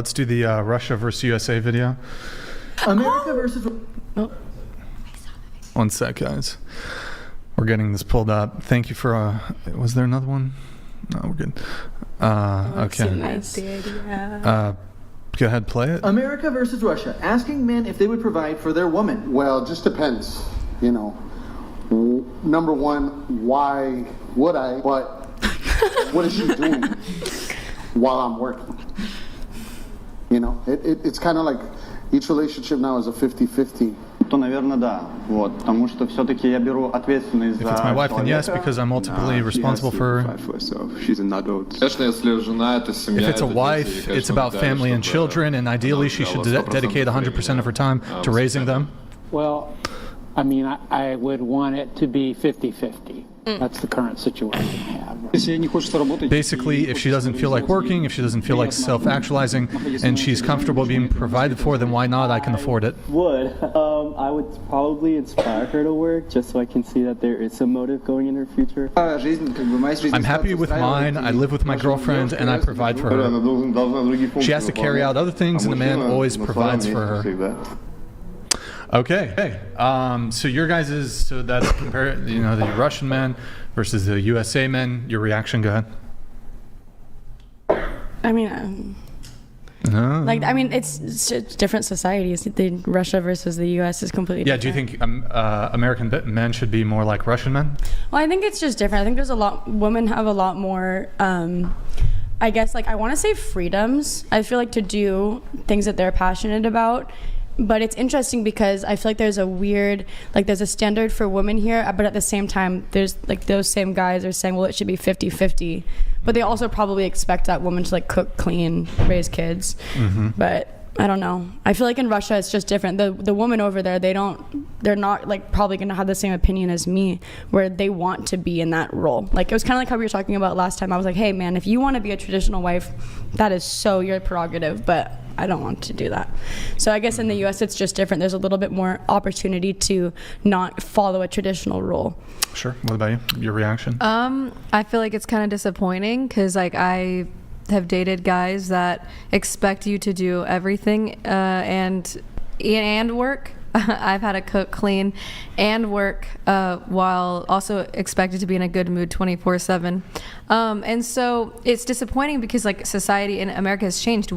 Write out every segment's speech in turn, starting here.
Let's do the Russia versus USA video. America versus... Oh. One sec, guys. We're getting this pulled up. Thank you for... was there another one? No, we're good. Okay. Nice. Go ahead, play it. America versus Russia, asking men if they would provide for their woman. Well, it just depends, you know. Number one, why would I? But what is she doing while I'm working? You know, it's kind of like each relationship now is a 50-50. То, наверное, да. Вот, потому что все-таки я беру ответственность за If it's my wife, then yes, человека. because I'm ultimately responsible for... She's an adult. If it's a wife, it's about family and children, and ideally she should dedicate 100% of her time to raising them. Well, I mean, I would want it to be 50-50. That's the current situation I have. Basically, if she doesn't feel like working, if she doesn't feel like self-actualizing, and she's comfortable being provided for, then why not? I can afford it. I would probably inspire her to work just so I can see that there is some motive going in her future. I'm happy with mine, I live with my girlfriend, and I provide for her. She has to carry out other things, and the man always provides for her. Okay. So your guys' so that's the Russian men versus the USA men. Your reaction, go ahead. I mean, it's just different societies. The Russia versus the U.S. is completely different. Do you think American men should be more like Russian men? Well, I think it's just different. I think there's women have a lot more, I guess, I want to say freedoms. I feel like to do things that they're passionate about. But it's interesting because I feel like there's a standard for women here, but at the same time, there's those same guys are saying, well, it should be 50-50. But they also probably expect that woman to cook, clean, raise kids. Mm-hmm. But I don't know. I feel like in Russia, it's just different. The woman over there, they're not probably going to have the same opinion as me, where they want to be in that role. It was kind of like how we were talking about last time. I was like, hey, man, if you want to be a traditional wife, that is so your prerogative. But I don't want to do that. So I guess in the U.S. it's just different. There's a little bit more opportunity to not follow a traditional role. Sure. What about you? Your reaction? I feel like it's kind of disappointing because I have dated guys that expect you to do everything and work. I've had to cook, clean, and work while also expected to be in a good mood 24/7. And so it's disappointing because society in America has changed.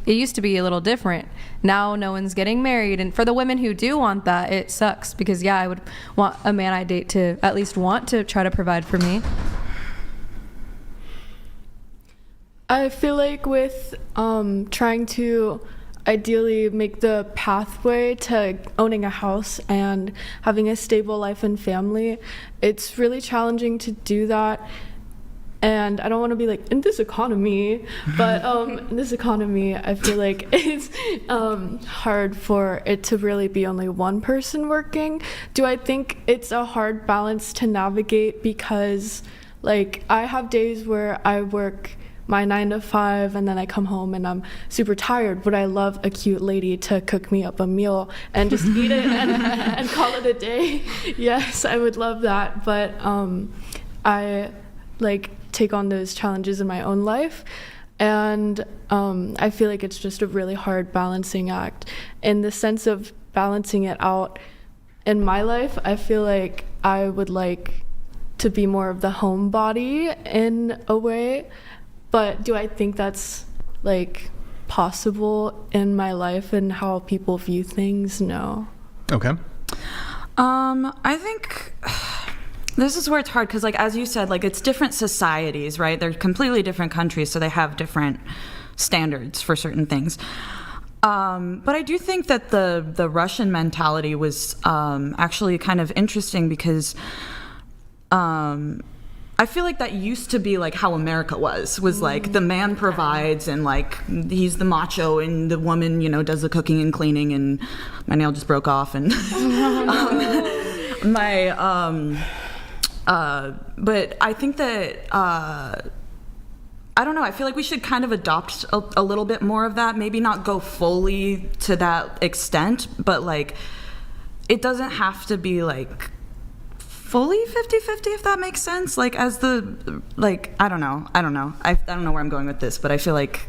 It used to be a little different. Now no one's getting married. And for the women who do want that, it sucks because, I would want a man I date to at least want to try to provide for me. I feel like with trying to ideally make the pathway to owning a house and having a stable life and family, it's really challenging to do that. And I don't want to be in this economy, but in this economy, I feel like it's hard for it to really be only one person working. Do I think it's a hard balance to navigate because I have days where I work my 9 to 5 and then I come home and I'm super tired, but I love a cute lady to cook me up a meal and just eat it and call it a day. Yes, I would love that, but I take on those challenges in my own life, and I feel like it's just a really hard balancing act. In the sense of balancing it out in my life, I feel like I would like to be more of the homebody in a way. But do I think that's possible in my life and how people view things? No. Okay. I think this is where it's hard because, as you said, it's different societies, right? They're completely different countries, so they have different standards for certain things. But I do think that the Russian mentality was actually kind of interesting because I feel like that used to be how America was the man provides and he's the macho and the woman, does the cooking and cleaning, and my nail just broke off and but I think that I don't know, I feel like we should kind of adopt a little bit more of that, maybe not go fully to that extent, but it doesn't have to be fully 50-50, if that makes sense. As the I don't know. I don't know where I'm going with this, but I feel like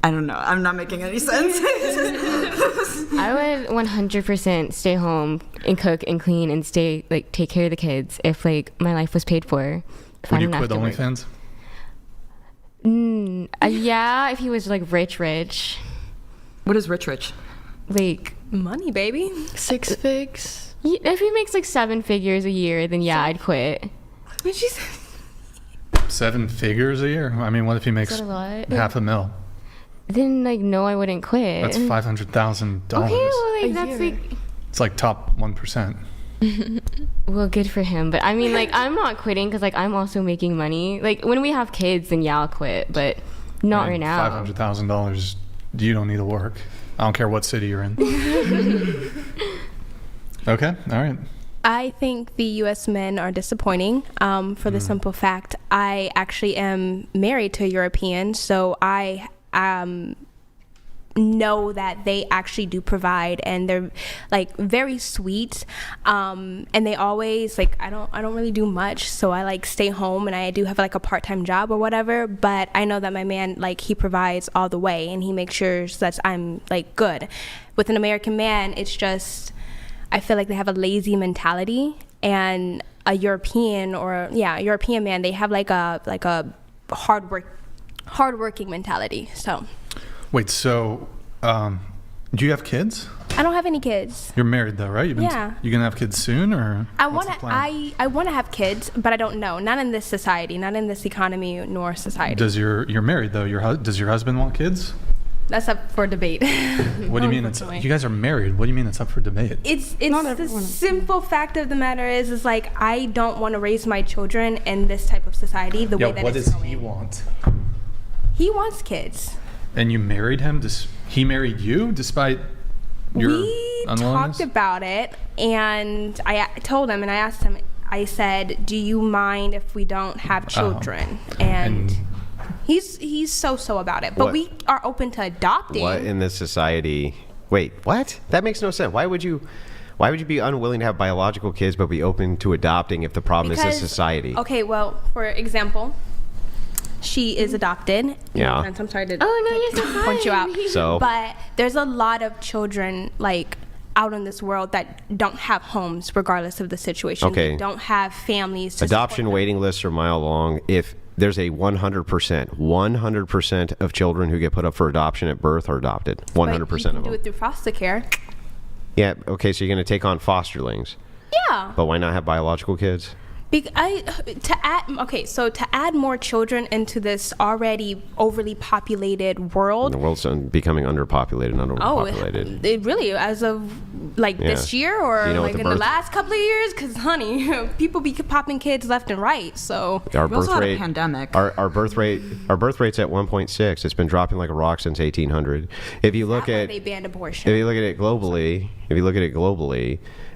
I don't know. I'm not making any sense. I would 100% stay home and cook and clean and take care of the kids if my life was paid for. Would you quit OnlyFans? Yeah, if he was rich. What is rich? Money, baby. 6 figs. If he makes 7 figures a year, then yeah, I'd quit. What she say? 7 figures a year? I mean, what if he makes Is that a lot? $500,000? Then no, I wouldn't quit. That's $500,000. Okay, well that's It's top 1%. Well, good for him. But I mean, I'm not quitting because I'm also making money. When we have kids, then yeah, I'll quit. But not right now. $500,000, you don't need to work. I don't care what city you're in. Okay, all right. I think the U.S. men are disappointing for the simple fact I actually am married to a European, so I know that they actually do provide, and they're very sweet, and they always I don't really do much, so I stay home, and I do have a part-time job or whatever, but I know that my man he provides all the way, and he makes sure that I'm good. With an American man, it's just I feel they have a lazy mentality, and a European man, they have a hardworking mentality. So wait, so do you have kids? I don't have any kids. You're married though, right? Yeah. You gonna have kids soon, or I want to have kids, but I don't know. Not in this society, not in this economy nor society. You're married though? Does your husband want kids? That's up for debate. What do you mean you guys are married? What do you mean it's up for debate? It's the simple fact of the matter is I don't want to raise my children in this type of society the way that what it's does going. he want? He wants kids. And you married him? He married you despite your unwillingness? Talked about it, and I told him, and I asked him, I said, do you mind if we don't have children? And he's so about it. But we are open to adopting. What in this society? Wait, what? That makes no sense. Why would you be unwilling to have biological kids but be open to adopting if the problem is the society? Okay, well, for example, she is adopted. Yeah. I'm sorry to you're so point you out. So, but there's a lot of children out in this world that don't have homes regardless of the situation. Okay. They don't have families to adoption waiting lists are mile long. If there's a 100% of children who get put up for adoption at birth are adopted. 100% but you of can them. do it through foster care. Yeah, okay, so you're going to take on fosterlings. Yeah. But why not have biological kids? To add more children into this already overly populated world. The world's becoming underpopulated, not overpopulated. It really, as of this year or in the last couple of years, because honey, people be popping kids left and right. So our birth had rate, a pandemic. Our birth rate's at 1.6. It's been dropping like a rock since 1800. If you look at they banned abortion. If you look at it globally,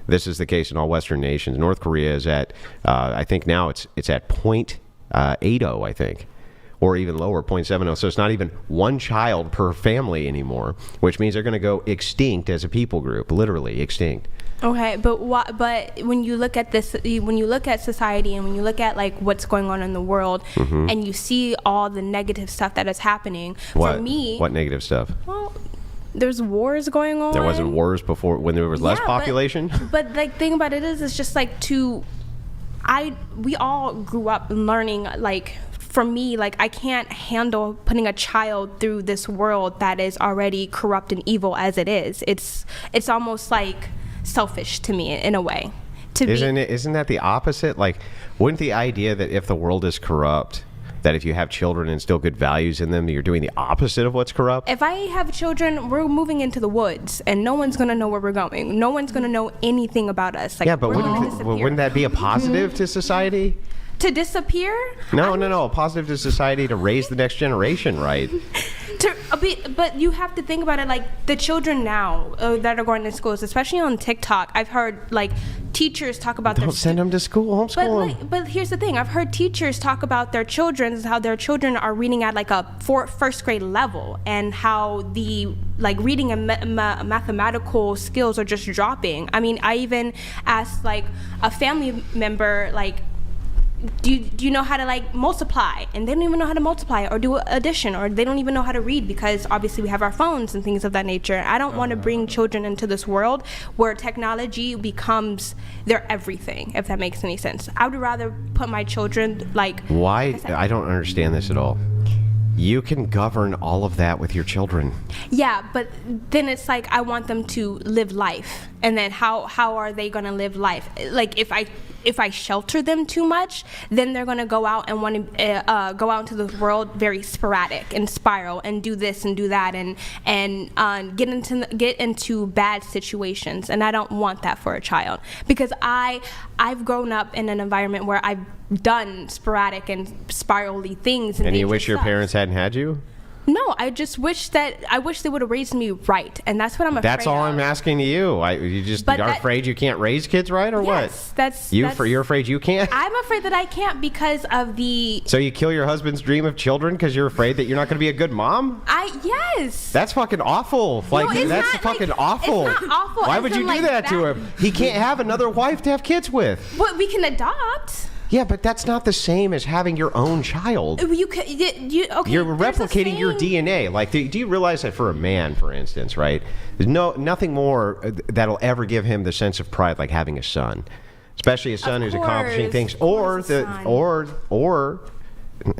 this is the case in all Western nations. North Korea is at, I think now it's at 0.80, I think, or even lower, 0.70. So it's not even one child per family anymore, which means they're going to go extinct as a people group, literally extinct. Okay, but when you look at this, when you look at society and when you look at what's going on in the world, and you see all the negative stuff that is happening, for me, what negative stuff? Well, there's wars going on. There wasn't wars before when there was less population. But thing about it is, it's just we all grew up learning. For me, I can't handle putting a child through this world that is already corrupt and evil as it is. It's almost selfish to me in a way. Isn't that the opposite? Wouldn't the idea that if the world is corrupt, that if you have children and instill good values in them, you're doing the opposite of what's corrupt? If I have children, we're moving into the woods, and no one's going to know where we're going. No one's going to know anything about us. Yeah, but wouldn't that be a positive to society? To disappear? No, a positive to society to raise the next generation, right? But you have to think about it the children now that are going to schools, especially on TikTok. I've heard teachers talk about Don't send them to school, homeschool them. But here's the thing. I've heard teachers talk about their children, how their children are reading at a first grade level, and how the reading and mathematical skills are just dropping. I mean, I even asked a family member do you know how to like multiply? And they don't even know how to multiply or do addition, or they don't even know how to read, because obviously we have our phones and things of that nature. I don't want to bring children into this world where technology becomes their everything, if that makes any sense. I would rather put my children like... Why? I don't understand this at all. You can govern all of that with your children. Yeah, but then it's like I want them to live life, and then how are they gonna live life? Like if I shelter them too much, then they're gonna go out and want to go out into the world very sporadic and spiral and do this and do that and get into bad situations, and I don't want that for a child, because I've grown up in an environment where I've done sporadic and spirally things. And you wish your parents hadn't had you? No, I just wish they would have raised me right, and that's what I'm afraid of. That's all I'm asking to you. You just are afraid you can't raise kids right, or yes, what? You're afraid you can't? I'm afraid that I can't because of the... So you kill your husband's dream of children because you're afraid that you're not going to be a good mom? Yes. That's fucking awful. No, it's that's not, fucking like, awful. It's not awful. Why would you do that to him? He can't have another wife to have kids with. But we can adopt. Yeah, but that's not the same as having your own child. You could, okay. You're replicating your DNA. Like, do you realize that for a man, for instance, right? There's nothing more that'll ever give him the sense of pride like having a son, especially a son who's accomplishing things, or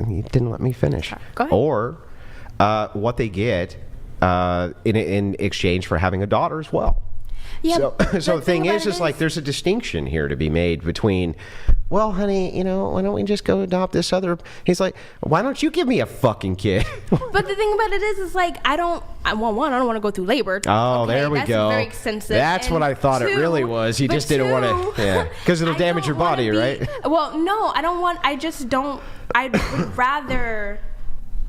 you didn't let me finish. Go ahead. Or what they get in exchange for having a daughter as well. Yeah, so the thing is like there's a distinction here to be made between, well, honey, why don't we just go adopt this other? He's like, why don't you give me a fucking kid? But the thing about it is like I don't want to go through labor. Oh, okay? there we That's go. Very extensive. That's and what I thought it really was. He just didn't want to, yeah, because it'll damage your body, right? Well, no, I don't want. I just don't. I would rather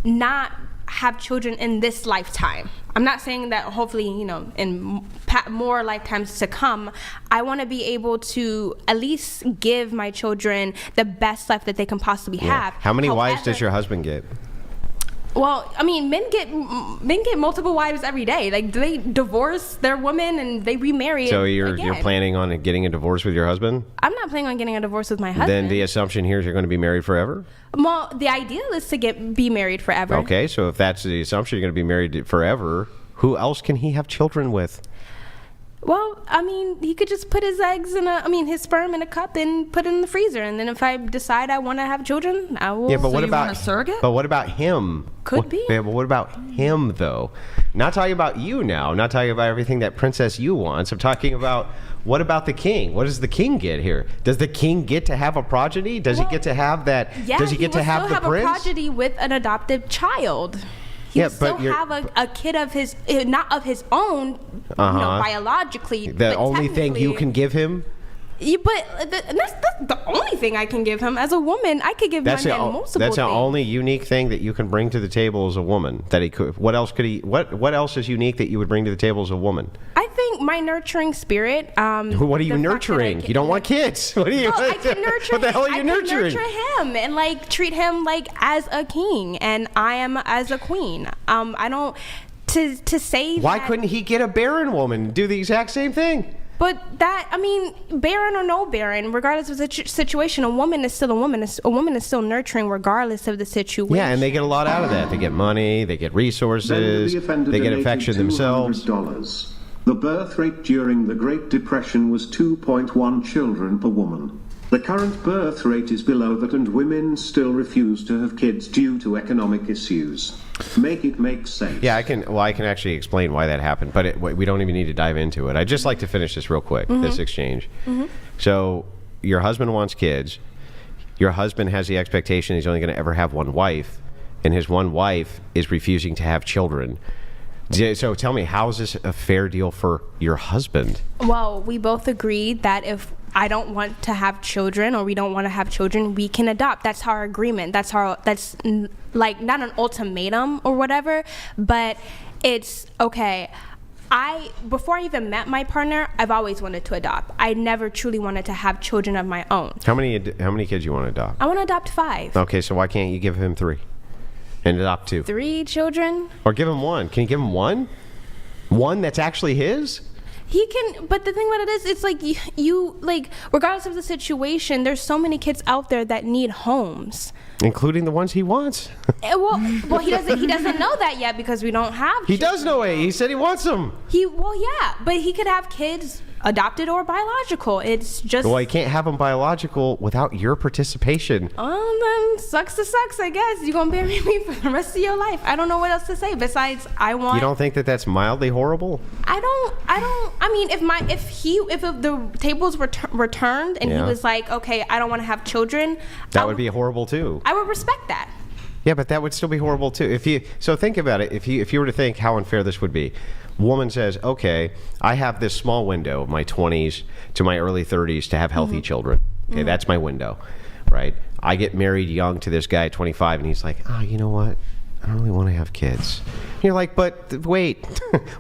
not have children in this lifetime. I'm not saying that hopefully, in more lifetimes to come, I want to be able to at least give my children the best life that they can possibly have. How many wives does your husband get? Well, I mean, men get multiple wives every day. Like, they divorce their woman and they remarry. So you're planning on getting a divorce with your husband? I'm not planning on getting a divorce with my husband. Then the assumption here is you're going to be married forever? Well, the ideal is to be married forever. Okay, so if that's the assumption, you're going to be married forever, who else can he have children with? Well, I mean, he could just put his his sperm in a cup and put it in the freezer. And then if I decide I want to have children, I will. Yeah, but what about want a surrogate? But what about him? Could be. Yeah, but what about him though? Not talking about you now. Not talking about everything that Princess You wants. I'm talking about what about the king? What does the king get here? Does the king get to have a progeny? Does he get to have that? Yeah, does he get to have the prince? He will still have a progeny with an adopted child. He will still have a kid of his, not of his own, biologically. The only thing you can give him? Yeah, but that's the only thing I can give him. As a woman, I could give my man multiple things. That's the only unique thing that you can bring to the table as a woman. That he could. What else could he? What else is unique that you would bring to the table as a woman? I think my nurturing spirit. What are you nurturing? You don't want kids. What are you? Well, I can nurture. What the hell are you I nurturing? Can nurture him and like treat him like as a king, and I am as a queen. I don't to say. Why couldn't he get a barren woman and do the exact same thing? But barren or no barren, regardless of the situation, a woman is still a woman. A woman is still nurturing regardless of the situation. Yeah, and they get a lot out of that. They get money, they get resources, they get affection themselves. The birth rate during the Great Depression was 2.1 children per woman. The current birth rate is below that, and women still refuse to have kids due to economic issues. Make it make sense. Yeah, I can actually explain why that happened, but we don't even need to dive into it. I'd just like to finish this real quick, this exchange. Mm-hmm. So your husband wants kids. Your husband has the expectation he's only going to ever have one wife, and his one wife is refusing to have children. So tell me, how is this a fair deal for your husband? Well, we both agree that if I don't want to have children or we don't want to have children, we can adopt. That's our agreement. That's like not an ultimatum or whatever, but it's okay. Before I even met my partner, I've always wanted to adopt. I never truly wanted to have children of my own. How many kids you want to adopt? I want to adopt 5. Okay, so why can't you give him 3 and adopt 2? 3 children? Or give him 1. Can you give him 1? 1 that's actually his? He can, but the thing about it is, it's like you like, regardless of the situation, there's so many kids out there that need homes. Including the ones he wants. Well, he doesn't know that yet because we don't have. He does know it. He said he wants them. Yeah, but he could have kids, adopted or biological. It's just. Well, he can't have them biological without your participation. Then sucks to sucks, I guess. You're gonna bury me for the rest of your life. I don't know what else to say besides I want. You don't think that that's mildly horrible? I don't. I mean, if the tables were turned and he was like, okay, I don't want to have children. That would be horrible too. I would respect that. Yeah, but that would still be horrible too. So think about it. If you were to think how unfair this would be. Woman says, okay, I have this small window, my 20s to my early 30s, to have healthy children. Okay, that's my window, right? I get married young to this guy at 25, and he's like, oh, you know what? I don't really want to have kids. And you're like, but wait,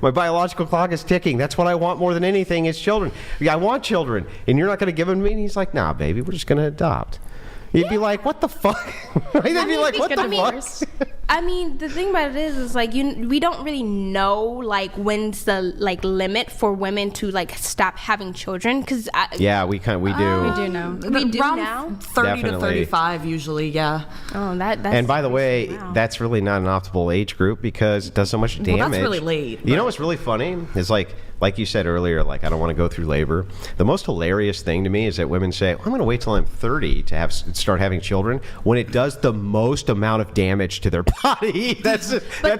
my biological clock is ticking. That's what I want more than anything is children. Yeah, I want children, and you're not going to give them to me? And he's like, nah, baby, we're just going to adopt. You'd be like, what the fuck? Right? They'd be like, what the fuck? I mean, the thing about it is like we don't really know like when's the like limit for women to like stop having children because yeah, we do. We do know. We do Around now. 30 to 35 usually, yeah. Oh, that's. And by the way, that's really not an optimal age group because it does so much damage. Well, that's really late. You know what's really funny is like you said earlier, like I don't want to go through labor. The most hilarious thing to me is that women say, I'm going to wait till I'm 30 to start having children when it does the most amount of damage to their body. That's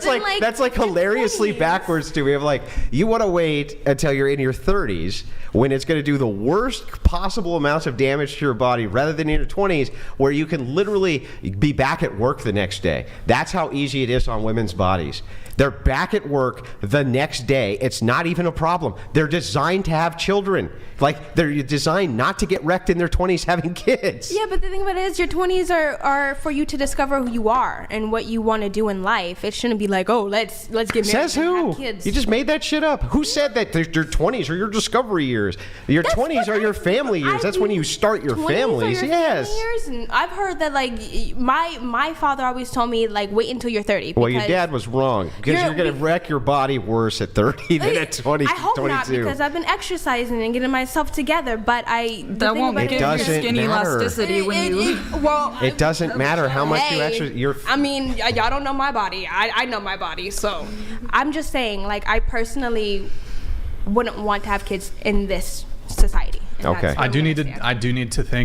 like hilariously backwards to me. Of like, you want to wait until you're in your 30s when it's going to do the worst possible amounts of damage to your body rather than in your 20s where you can literally be back at work the next day. That's how easy it is on women's bodies. They're back at work the next day. It's not even a problem. They're designed to have children. Like, they're designed not to get wrecked in their 20s having kids. Yeah, but the thing about it is your 20s are for you to discover who you are and what you want to do in life. It shouldn't be like, oh, let's get married Says and who? have kids. You just made that shit up. Who said that your 20s are your discovery years? Your 20s are your family years. That's when you start your families. Yes. Family years? And I've heard that, like, my father always told me, like, wait until you're 30. Well, your dad was wrong because you're going to wreck your body worse at 30 than at 20, I hope 22. not because I've been exercising and getting myself together, but that won't give you skin elasticity when you. Well, it doesn't matter how much you exercise. I mean, y'all don't know my body. I know my body, so I'm just saying, like, I personally wouldn't want to have kids in this society. Okay. I do need to thank